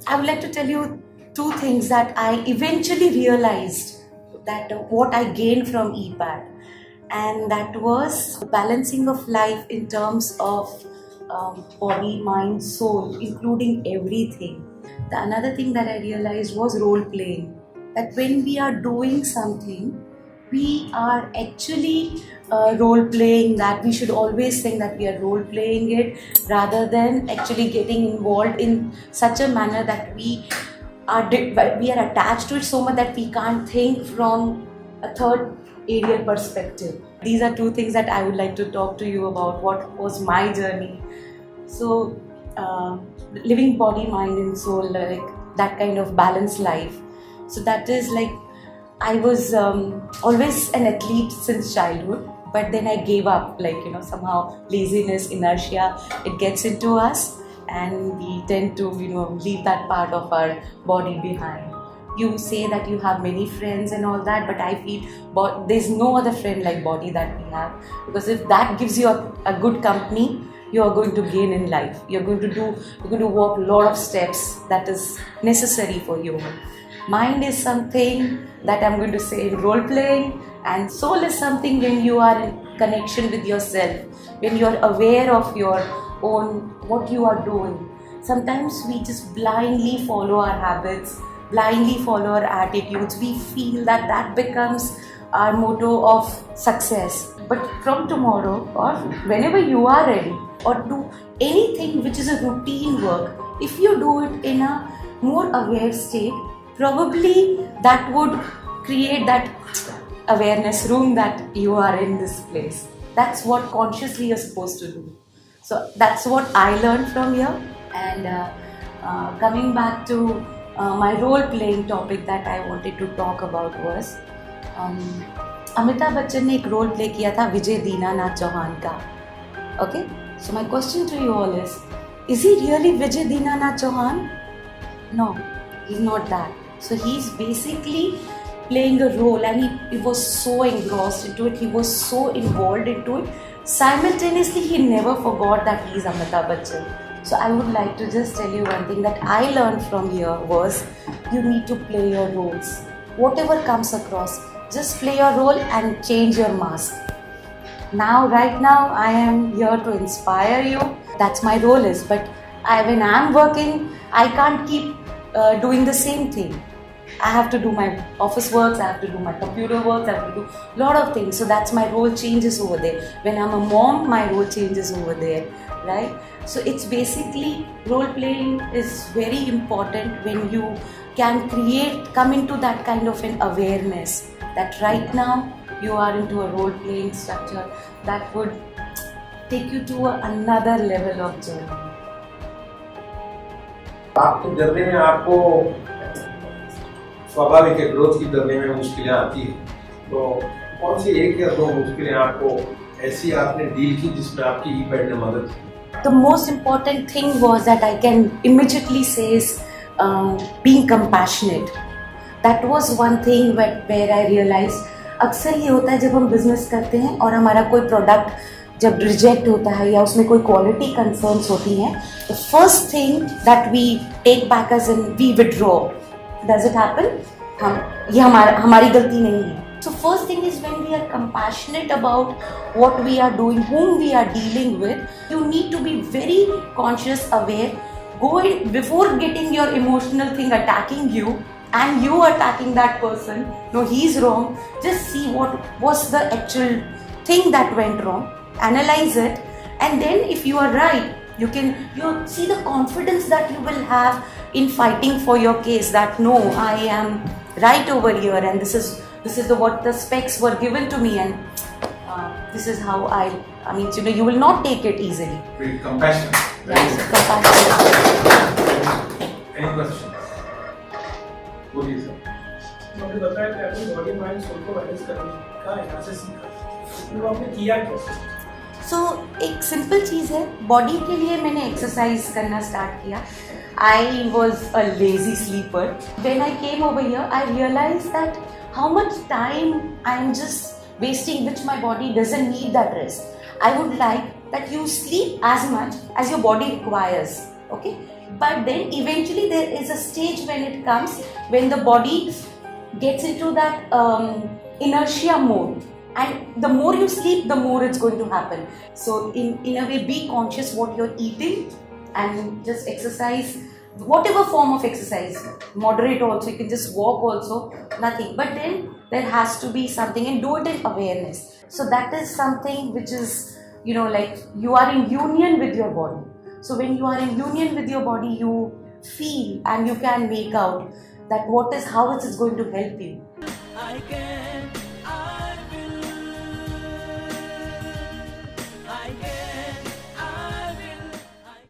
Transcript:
I would like to tell you two things that I eventually realized that what I gained from EPAD, and that was balancing of life in terms of body, mind, soul, including everything. The another thing that I realized was role playing. That when we are doing something, we are actually role playing that. We should always think that we are role playing it rather than actually getting involved in such a manner that we are attached to it so much that we can't think from a third aerial perspective. These are two things that I would like to talk to you about. What was my journey? So, living body, mind, and soul, like that kind of balanced life. So that is like I was always an athlete since childhood, but then I gave up. Like somehow laziness, inertia, it gets into us, and we tend to leave that part of our body behind. You say that you have many friends and all that, but I feel there's no other friend like body that we have, because if that gives you a good company, you are going to gain in life. You're going to walk a lot of steps that is necessary for you. Mind is something that I'm going to say in role playing, and soul is something when you are in connection with yourself, when you're aware of your own what you are doing. Sometimes we just blindly follow our habits, blindly follow our attitudes. We feel that becomes our motto of success. But from tomorrow or whenever you are ready, or do anything which is a routine work, if you do it in a more aware state, probably that would create that awareness room that you are in this place. That's what consciously you're supposed to do. So that's what I learned from here. And coming back to my role playing topic that I wanted to talk about was Amitabh Bachchan ने एक role play किया था विजय दीनानाथ चौहान का. Okay, so my question to you all is he really Vijay Dinanath Chauhan? No, he's not that. So he's basically playing a role, and he was so engrossed into it, he was so involved into it. Simultaneously, he never forgot that he's Amitabh Bachchan. So I would like to just tell you one thing that I learned from here was you need to play your roles. Whatever comes across, just play your role and change your mask. Right now, I am here to inspire you. That's my role is. But when I'm working, I can't keep doing the same thing. I have to do my office works, I have to do my computer work, I have to do a lot of things. So that's my role changes over there. When I'm a mom, my role changes over there, right? So it's basically role playing is very important when you can come into that kind of an awareness that right now you are into a role playing structure that would take you to another level of journey. आपकी journey में आपको स्वाभाविक है growth की journey में मुश्किलें आती है, तो कौन सी एक या दो मुश्किलें आपको ऐसी आपने डील की जिसमें आपकी EPAD ने मदद की? The most important thing was that I can immediately say is being compassionate. That was one thing where I realized अक्सर ये होता है जब हम बिजनेस करते हैं और हमारा कोई प्रोडक्ट जब रिजेक्ट होता है या उसमें कोई क्वालिटी कंसर्न्स होती हैं, the first thing that we take back as in we withdraw. Does it happen? ये हमारी गलती नहीं है. So first thing is when we are compassionate about what we are doing, whom we are dealing with, you need to be very conscious, aware. Before getting your emotional thing attacking you and you attacking that person, no, he's wrong. Just see what was the actual thing that went wrong. Analyze it, and then if you are right, you see the confidence that you will have in fighting for your case. That no, I am right over here, and this is what the specs were given to me, and this is how I mean, you will not take it easily. With compassion. Yes, compassion. Any questions? बोलिए sir. आपने बताया कि आपने body mind soul को balance करने का यहाँ से सीखा, तो आपने किया क्या? सो एक सिंपल चीज़ है, बॉडी के लिए मैंने एक्सरसाइज करना स्टार्ट किया. I was a lazy sleeper. When I came over here I realize that how much time I am just wasting which my body doesn't need that rest. I would like that you sleep as much as your body requires. Okay, But then eventually there is a stage when it comes when the body gets into that inertia mode, and the more you sleep, the more it's going to happen. So in a way, be conscious what you're eating and just exercise, whatever form of exercise, moderate also, you can just walk also, nothing. But then there has to be something, and do it in awareness. So that is something which is, like you are in union with your body. So when you are in union with your body, you feel and you can make out that how it is going to help you. I can